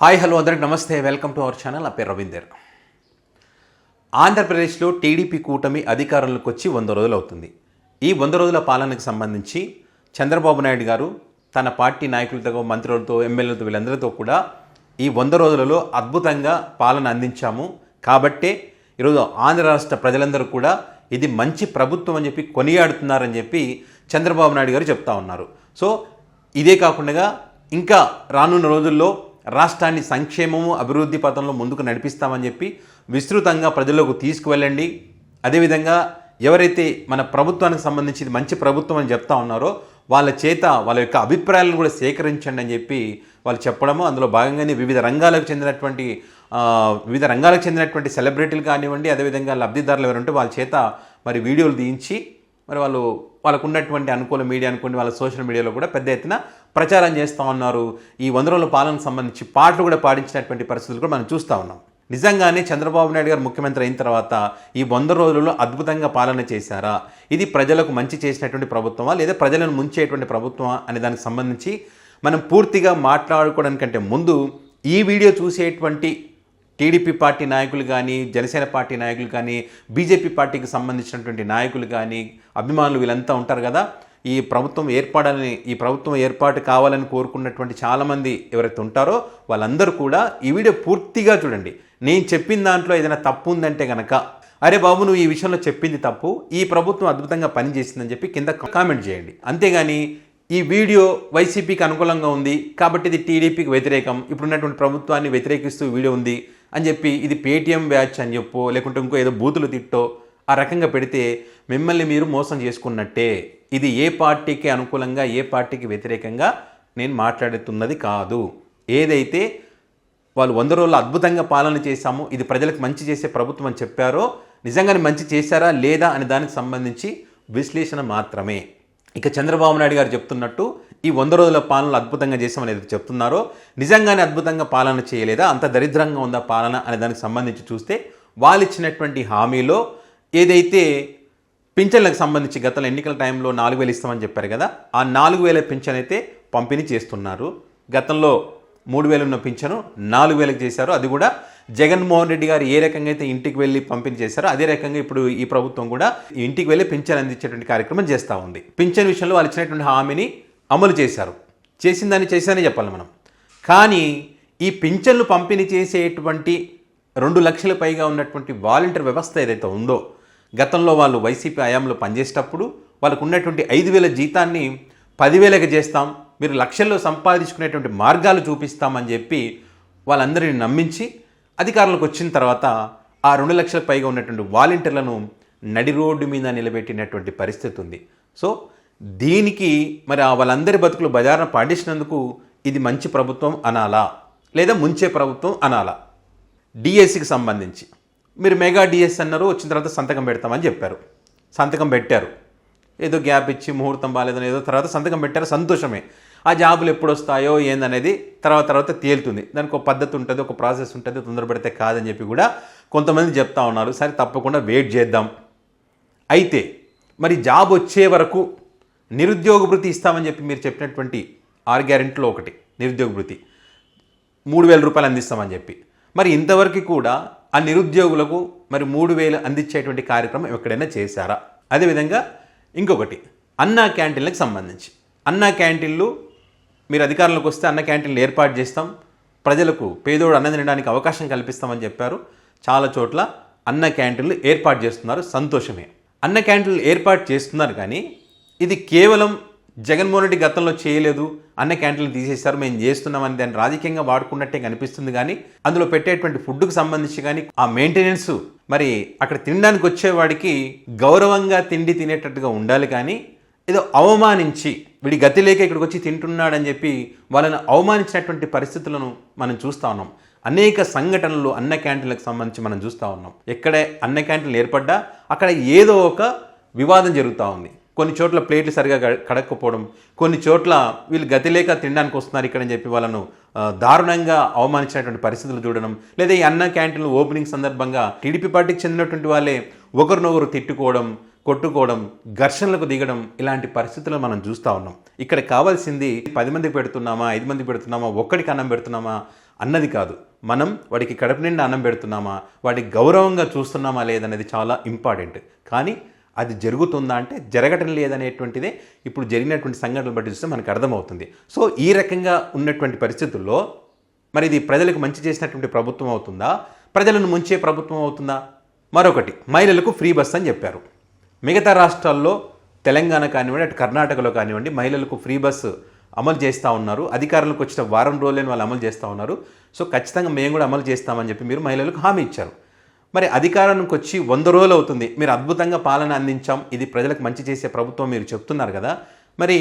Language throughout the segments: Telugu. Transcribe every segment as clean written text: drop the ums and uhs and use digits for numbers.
హాయ్ హలో అందరికి నమస్తే, వెల్కమ్ టు అవర్ ఛానల్. నా పేరు రవీందర్. ఆంధ్రప్రదేశ్లో టీడీపీ కూటమి అధికారంలోకి వచ్చి 100 రోజులు అవుతుంది. ఈ 100 రోజుల పాలనకు సంబంధించి చంద్రబాబు నాయుడు గారు తన పార్టీ నాయకులతో, మంత్రులతో, ఎమ్మెల్యేలతో వీళ్ళందరితో కూడా ఈ 100 రోజులలో అద్భుతంగా పాలన అందించాము, కాబట్టే ఈరోజు ఆంధ్ర రాష్ట్ర ప్రజలందరూ కూడా ఇది మంచి ప్రభుత్వం అని చెప్పి కొనియాడుతున్నారని చెప్పి చంద్రబాబు నాయుడు గారు చెప్తా ఉన్నారు. సో ఇదే కాకుండా ఇంకా రానున్న రోజుల్లో రాష్ట్రాన్ని సంక్షేమము అభివృద్ధి పథంలో ముందుకు నడిపిస్తామని చెప్పి విస్తృతంగా ప్రజల్లోకి తీసుకువెళ్ళండి. అదేవిధంగా ఎవరైతే మన ప్రభుత్వానికి సంబంధించి మంచి ప్రభుత్వం అని చెప్తా ఉన్నారో వాళ్ళ చేత వాళ్ళ యొక్క అభిప్రాయాలను కూడా సేకరించండి అని చెప్పి వాళ్ళు చెప్పడము, అందులో భాగంగానే వివిధ రంగాలకు చెందినటువంటి సెలబ్రిటీలు కానివ్వండి, అదేవిధంగా లబ్ధిదారులు ఎవరంటే వాళ్ళ చేత మరి వీడియోలు తీయించి మరి వాళ్ళకు ఉన్నటువంటి అనుకూల మీడియా అనుకోండి, వాళ్ళ సోషల్ మీడియాలో కూడా పెద్ద ఎత్తున ప్రచారం చేస్తూ ఉన్నారు. ఈ 100 రోజుల పాలనకు సంబంధించి పాటలు కూడా పాడించినటువంటి పరిస్థితులు కూడా మనం చూస్తూ ఉన్నాం. నిజంగానే చంద్రబాబు నాయుడు గారు ముఖ్యమంత్రి అయిన తర్వాత ఈ 100 రోజుల్లో అద్భుతంగా పాలన చేశారా, ఇది ప్రజలకు మంచి చేసినటువంటి ప్రభుత్వమా లేదా ప్రజలను ముంచేటువంటి ప్రభుత్వమా అనే దానికి సంబంధించి మనం పూర్తిగా మాట్లాడుకోవడానికంటే ముందు ఈ వీడియో చూసేటువంటి టీడీపీ పార్టీ నాయకులు కానీ, జనసేన పార్టీ నాయకులు కానీ, బీజేపీ పార్టీకి సంబంధించినటువంటి నాయకులు కానీ, అభిమానులు వీళ్ళంతా ఉంటారు కదా, ఈ ప్రభుత్వం ఏర్పాటు కావాలని కోరుకున్నటువంటి చాలామంది ఎవరైతే ఉంటారో వాళ్ళందరూ కూడా ఈ వీడియో పూర్తిగా చూడండి. నేను చెప్పిన దాంట్లో ఏదైనా తప్పు ఉందంటే కనుక, అరే బాబు నువ్వు ఈ విషయంలో చెప్పింది తప్పు, ఈ ప్రభుత్వం అద్భుతంగా పనిచేసిందని చెప్పి కింద కామెంట్ చేయండి. అంతేగాని ఈ వీడియో వైసీపీకి అనుకూలంగా ఉంది కాబట్టి ఇది టీడీపీకి వ్యతిరేకం, ఇప్పుడున్నటువంటి ప్రభుత్వాన్ని వ్యతిరేకిస్తూ వీడియో ఉంది అని చెప్పి ఇది పేటీఎం బ్యాచ్ అని చెప్పో లేకుంటే ఇంకో ఏదో బూతులు తిట్టో ఆ రకంగా పెడితే మిమ్మల్ని మీరు మోసం చేసుకున్నట్టే. ఇది ఏ పార్టీకి అనుకూలంగా ఏ పార్టీకి వ్యతిరేకంగా నేను మాట్లాడుతున్నది కాదు. ఏదైతే వాళ్ళు 100 రోజులు అద్భుతంగా పాలన చేశాము, ఇది ప్రజలకు మంచి చేసే ప్రభుత్వం అని చెప్పారో నిజంగానే మంచి చేశారా లేదా అనే దానికి సంబంధించి విశ్లేషణ మాత్రమే. ఇక చంద్రబాబు నాయుడు గారు చెప్తున్నట్టు ఈ 100 రోజుల పాలనలు అద్భుతంగా చేసామనేది చెప్తున్నారో నిజంగానే అద్భుతంగా పాలన చేయలేదా, అంత దరిద్రంగా ఉందా పాలన అనే దానికి సంబంధించి చూస్తే వాళ్ళు ఇచ్చినటువంటి హామీలో ఏదైతే పింఛన్లకు సంబంధించి గతంలో ఎన్నికల టైంలో 4,000 ఇస్తామని చెప్పారు కదా, ఆ 4,000 పింఛన్ అయితే పంపిణీ చేస్తున్నారు. గతంలో 3,000 ఉన్న పింఛను 4,000కి చేశారు. అది కూడా జగన్మోహన్ రెడ్డి గారు ఏ రకంగా అయితే ఇంటికి వెళ్ళి పంపిణీ చేశారో అదే రకంగా ఇప్పుడు ఈ ప్రభుత్వం కూడా ఇంటికి వెళ్ళి పింఛన్ అందించేటువంటి కార్యక్రమం చేస్తూ ఉంది. పింఛన్ విషయంలో వాళ్ళు ఇచ్చినటువంటి హామీని అమలు చేశారు. చేసిన దాన్ని చేశారని చెప్పాలి మనం. కానీ ఈ పింఛన్లు పంపిణీ చేసేటువంటి 2 లక్షల పైగా ఉన్నటువంటి వాలంటీర్ వ్యవస్థ ఏదైతే ఉందో, గతంలో వాళ్ళు వైసీపీ హయాంలో పనిచేసేటప్పుడు వాళ్ళకు ఉన్నటువంటి 5,000 జీతాన్ని 10,000కి చేస్తాం, మీరు లక్షల్లో సంపాదించుకునేటువంటి మార్గాలు చూపిస్తామని చెప్పి వాళ్ళందరినీ నమ్మించి అధికారంలోకి వచ్చిన తర్వాత ఆ 2 లక్షల పైగా ఉన్నటువంటి వాలంటీర్లను నడి రోడ్డు మీద నిలబెట్టినటువంటి పరిస్థితి ఉంది. సో దీనికి మరి వాళ్ళందరి బతుకులు బజారున పాటించినందుకు ఇది మంచి ప్రభుత్వం అనాలా లేదా ముంచే ప్రభుత్వం అనాలా? డిఎస్సికి సంబంధించి మీరు మెగా డిఎస్ అన్నారు, వచ్చిన తర్వాత సంతకం పెడతామని చెప్పారు, సంతకం పెట్టారు, ఏదో గ్యాప్ ఇచ్చి ముహూర్తం బాగాలేదని ఏదో తర్వాత సంతకం పెట్టారు, సంతోషమే. ఆ జాబులు ఎప్పుడు వస్తాయో ఏందనేది తర్వాత తేలుతుంది. దానికి ఒక పద్ధతి ఉంటుంది, ఒక ప్రాసెస్ ఉంటుంది, తొందరపడితే కాదని చెప్పి కూడా కొంతమంది చెప్తా ఉన్నారు. సరే తప్పకుండా వెయిట్ చేద్దాం. అయితే మరి జాబ్ వచ్చే వరకు నిరుద్యోగ భృతి ఇస్తామని చెప్పి మీరు చెప్పినటువంటి 6 గ్యారెంటీలో ఒకటి నిరుద్యోగ భృతి 3,000 రూపాయలు అందిస్తామని చెప్పి, మరి ఇంతవరకు కూడా ఆ నిరుద్యోగులకు మరి 3,000 అందించేటువంటి కార్యక్రమం ఎక్కడైనా చేశారా? అదేవిధంగా ఇంకొకటి అన్నా క్యాంటీన్లకు సంబంధించి, అన్నా క్యాంటీన్లు మీరు అధికారంలోకి వస్తే అన్న క్యాంటీన్లు ఏర్పాటు చేస్తాం, ప్రజలకు పేదోడు అన్నం తినడానికి అవకాశం కల్పిస్తామని చెప్పారు. చాలా చోట్ల అన్న క్యాంటీన్లు ఏర్పాటు చేస్తున్నారు, సంతోషమే. అన్న క్యాంటీన్లు ఏర్పాటు చేస్తున్నారు, కానీ ఇది కేవలం జగన్మోహన్ రెడ్డి గతంలో చేయలేదు, అన్న క్యాంటీన్లు తీసేశారు, మేము చేస్తున్నామని దాన్ని రాజకీయంగా వాడుకున్నట్టే కనిపిస్తుంది. కానీ అందులో పెట్టేటువంటి ఫుడ్కు సంబంధించి కానీ ఆ మెయింటెనెన్స్, మరి అక్కడ తినడానికి వచ్చేవాడికి గౌరవంగా తిండి తినేటట్టుగా ఉండాలి. కానీ ఏదో అవమానించి వీడి గతి లేక ఇక్కడికి వచ్చి తింటున్నాడని చెప్పి వాళ్ళని అవమానించినటువంటి పరిస్థితులను మనం చూస్తూ ఉన్నాం. అనేక సంఘటనలు అన్న క్యాంటీన్లకు సంబంధించి మనం చూస్తూ ఉన్నాం. ఎక్కడే అన్న క్యాంటీన్లు ఏర్పడ్డా అక్కడ ఏదో ఒక వివాదం జరుగుతూ ఉంది. కొన్ని చోట్ల ప్లేట్లు సరిగా కడక్కపోవడం, కొన్ని చోట్ల వీళ్ళు గతి లేక తినడానికి వస్తున్నారు ఇక్కడని చెప్పి వాళ్ళను దారుణంగా అవమానించినటువంటి పరిస్థితులు చూడడం, లేదా ఈ అన్న క్యాంటీన్లు ఓపెనింగ్ సందర్భంగా టీడీపీ పార్టీకి చెందినటువంటి వాళ్ళే ఒకరినొకరు తిట్టుకోవడం, కొట్టుకోవడం, ఘర్షణలకు దిగడం, ఇలాంటి పరిస్థితులను మనం చూస్తూ ఉన్నాం. ఇక్కడ కావాల్సింది 10 మందికి పెడుతున్నామా, 5 మందికి పెడుతున్నామా, ఒక్కడికి అన్నం పెడుతున్నామా అన్నది కాదు, మనం వాడికి కడుపు నిండా అన్నం పెడుతున్నామా, వాడికి గౌరవంగా చూస్తున్నామా లేదనేది చాలా ఇంపార్టెంట్. కానీ అది జరుగుతుందా అంటే జరగటం లేదనేటువంటిదే ఇప్పుడు జరిగినటువంటి సంఘటనలు బట్టి చూస్తే మనకు అర్థమవుతుంది. సో ఈ రకంగా ఉన్నటువంటి పరిస్థితుల్లో మరి ఇది ప్రజలకు మంచి చేసినటువంటి ప్రభుత్వం అవుతుందా, ప్రజలను ముంచే ప్రభుత్వం అవుతుందా? మరొకటి, మహిళలకు ఫ్రీ బస్ అని చెప్పారు. మిగతా రాష్ట్రాల్లో తెలంగాణ కానివ్వండి, అటు కర్ణాటకలో కానివ్వండి, మహిళలకు ఫ్రీ బస్సు అమలు చేస్తూ ఉన్నారు. అధికారులకు వచ్చిన వారం రోజులని వాళ్ళు అమలు చేస్తూ ఉన్నారు. సో ఖచ్చితంగా మేము కూడా అమలు చేస్తామని చెప్పి మీరు మహిళలకు హామీ ఇచ్చారు. మరి అధికారానికి వచ్చి 100 రోజులు అవుతుంది, మీరు అద్భుతంగా పాలన అందించాం, ఇది ప్రజలకు మంచి చేసే ప్రభుత్వం మీరు చెప్తున్నారు కదా. మరి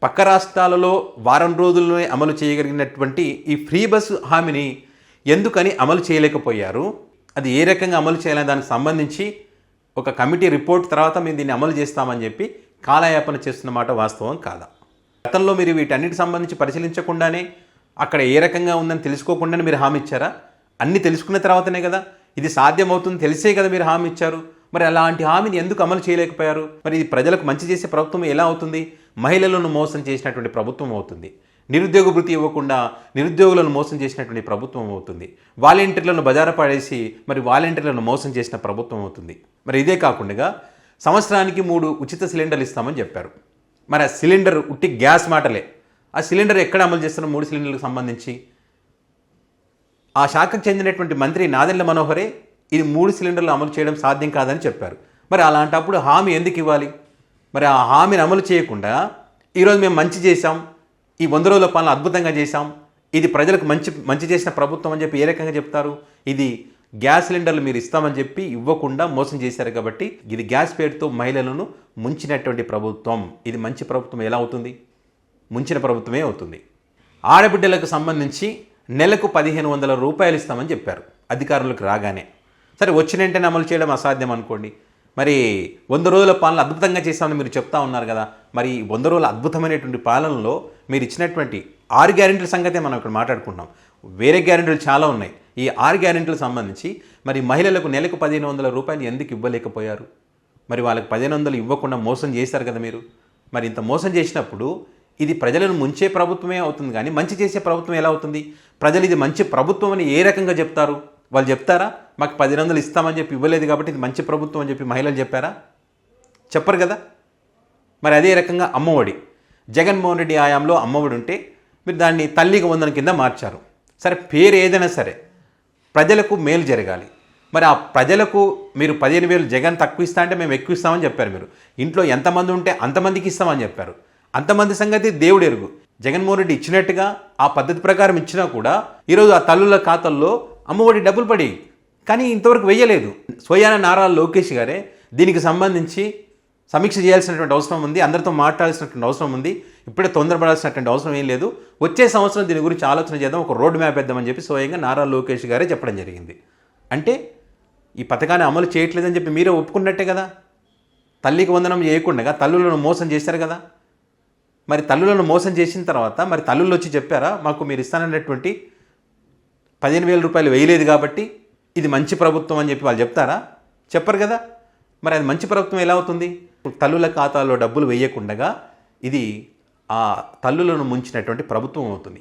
పక్క రాష్ట్రాలలో వారం రోజుల్లోనే అమలు చేయగలిగినటువంటి ఈ ఫ్రీ బస్సు హామీని ఎందుకని అమలు చేయలేకపోయారు? అది ఏ రకంగా అమలు చేయాలని దానికి సంబంధించి ఒక కమిటీ రిపోర్ట్ తర్వాత మేము దీన్ని అమలు చేస్తామని చెప్పి కాలయాపన చేస్తున్నమాట వాస్తవం కాదా? గతంలో మీరు వీటన్నిటి సంబంధించి పరిశీలించకుండానే అక్కడ ఏ రకంగా ఉందని తెలుసుకోకుండానే మీరు హామీ ఇచ్చారా? అన్నీ తెలుసుకున్న తర్వాతనే కదా ఇది సాధ్యమవుతుంది తెలిసే కదా మీరు హామీ ఇచ్చారు. మరి అలాంటి హామీని ఎందుకు అమలు చేయలేకపోయారు? మరి ఇది ప్రజలకు మంచి చేసే ప్రభుత్వం ఎలా అవుతుంది? మహిళలను మోసం చేసినటువంటి ప్రభుత్వం అవుతుంది. నిరుద్యోగ భృతి ఇవ్వకుండా నిరుద్యోగులను మోసం చేసినటువంటి ప్రభుత్వం అవుతుంది. వాలంటీర్లను బజారు పడేసి మరి వాలంటీర్లను మోసం చేసిన ప్రభుత్వం అవుతుంది. మరి ఇదే కాకుండా సంవత్సరానికి 3 ఉచిత సిలిండర్లు ఇస్తామని చెప్పారు. మరి ఆ సిలిండర్ ఉట్టి గ్యాస్ మాటలే. ఆ సిలిండర్ ఎక్కడ అమలు చేస్తున్న 3 సిలిండర్లకు సంబంధించి ఆ శాఖకు చెందినటువంటి మంత్రి నాదెండ్ల మనోహరే ఇది 3 సిలిండర్లు అమలు చేయడం సాధ్యం కాదని చెప్పారు. మరి అలాంటప్పుడు హామీ ఎందుకు ఇవ్వాలి? మరి ఆ హామీని అమలు చేయకుండా ఈరోజు మేము మంచి చేశాం, ఈ 100 రోజుల పాలన అద్భుతంగా చేశాం, ఇది ప్రజలకు మంచి చేసిన ప్రభుత్వం అని చెప్పి ఏ రకంగా చెప్తారు? ఇది గ్యాస్ సిలిండర్లు మీరు ఇస్తామని చెప్పి ఇవ్వకుండా మోసం చేశారు కాబట్టి ఇది గ్యాస్ పేరుతో మహిళలను ముంచినటువంటి ప్రభుత్వం. ఇది మంచి ప్రభుత్వం ఎలా అవుతుంది? ముంచిన ప్రభుత్వమే అవుతుంది. ఆడబిడ్డలకు సంబంధించి నెలకు 1500 రూపాయలు ఇస్తామని చెప్పారు అధికారులకు రాగానే. సరే, వచ్చిన వెంటనే అమలు చేయడం అసాధ్యం అనుకోండి. మరి 100 రోజుల పాలన అద్భుతంగా చేస్తామని మీరు చెప్తా ఉన్నారు కదా. మరి 100 రోజుల అద్భుతమైనటువంటి పాలనలో మీరు ఇచ్చినటువంటి 6 గ్యారెంటీల సంగతే మనం ఇక్కడ మాట్లాడుకుంటున్నాం. వేరే గ్యారెంటీలు చాలా ఉన్నాయి. ఈ 6 గ్యారెంటీలకు సంబంధించి మరి మహిళలకు నెలకు 1500 రూపాయలు ఎందుకు ఇవ్వలేకపోయారు? మరి వాళ్ళకి 1500 ఇవ్వకుండా మోసం చేశారు కదా మీరు. మరి ఇంత మోసం చేసినప్పుడు ఇది ప్రజలను ముంచే ప్రభుత్వమే అవుతుంది కానీ మంచి చేసే ప్రభుత్వం ఎలా అవుతుంది? ప్రజలు ఇది మంచి ప్రభుత్వం అని ఏ రకంగా చెప్తారు? వాళ్ళు చెప్తారా? మాకు 1500 ఇస్తామని చెప్పి ఇవ్వలేదు కాబట్టి ఇది మంచి ప్రభుత్వం అని చెప్పి మహిళలు చెప్పారా? చెప్పరు కదా. మరి అదే రకంగా అమ్మఒడి, జగన్మోహన్ రెడ్డి హయాంలో అమ్మఒడి ఉంటే మీరు దాన్ని తల్లికి వందనం కింద మార్చారు. సరే, పేరు ఏదైనా సరే ప్రజలకు మేలు జరగాలి. మరి ఆ ప్రజలకు మీరు 15,000 జగన్ తక్కువ ఇస్తా అంటే మేము ఎక్కువ ఇస్తామని చెప్పారు. మీరు ఇంట్లో ఎంతమంది ఉంటే అంతమందికి ఇస్తామని చెప్పారు. అంతమంది సంగతి దేవుడు ఎరుగు. జగన్మోహన్ రెడ్డి ఇచ్చినట్టుగా ఆ పద్ధతి ప్రకారం ఇచ్చినా కూడా ఈరోజు ఆ తల్లుల ఖాతాల్లో అమ్మఒడి డబ్బులు పడి కానీ ఇంతవరకు వెయ్యలేదు. స్వయాన నారా లోకేష్ గారే దీనికి సంబంధించి సమీక్ష చేయాల్సినటువంటి అవసరం ఉంది, అందరితో మాట్లాడాల్సినటువంటి అవసరం ఉంది. ఇప్పుడే తొందరపడాల్సినటువంటి అవసరం ఏం లేదు. వచ్చే సంవత్సరం దీని గురించి ఆలోచన చేద్దాం, ఒక రోడ్ మ్యాప్ వేద్దామని చెప్పి స్వయంగా నారా లోకేష్ గారే చెప్పడం జరిగింది. అంటే ఈ పథకాన్ని అమలు చేయట్లేదని చెప్పి మీరే ఒప్పుకున్నట్టే కదా. తల్లికి వందనం చేయకుండా తల్లులను మోసం చేశారు కదా. మరి తల్లులను మోసం చేసిన తర్వాత మరి తల్లులు వచ్చి చెప్పారా మాకు మీరు ఇస్తానన్నటువంటి 15,000 రూపాయలు వేయలేదు కాబట్టి ఇది మంచి ప్రభుత్వం అని చెప్పి వాళ్ళు చెప్తారా? చెప్పరు కదా. మరి అది మంచి ప్రభుత్వం ఎలా అవుతుంది? తల్లుల ఖాతాలో డబ్బులు వేయకుండా ఇది ఆ తల్లులను ముంచినటువంటి ప్రభుత్వం అవుతుంది.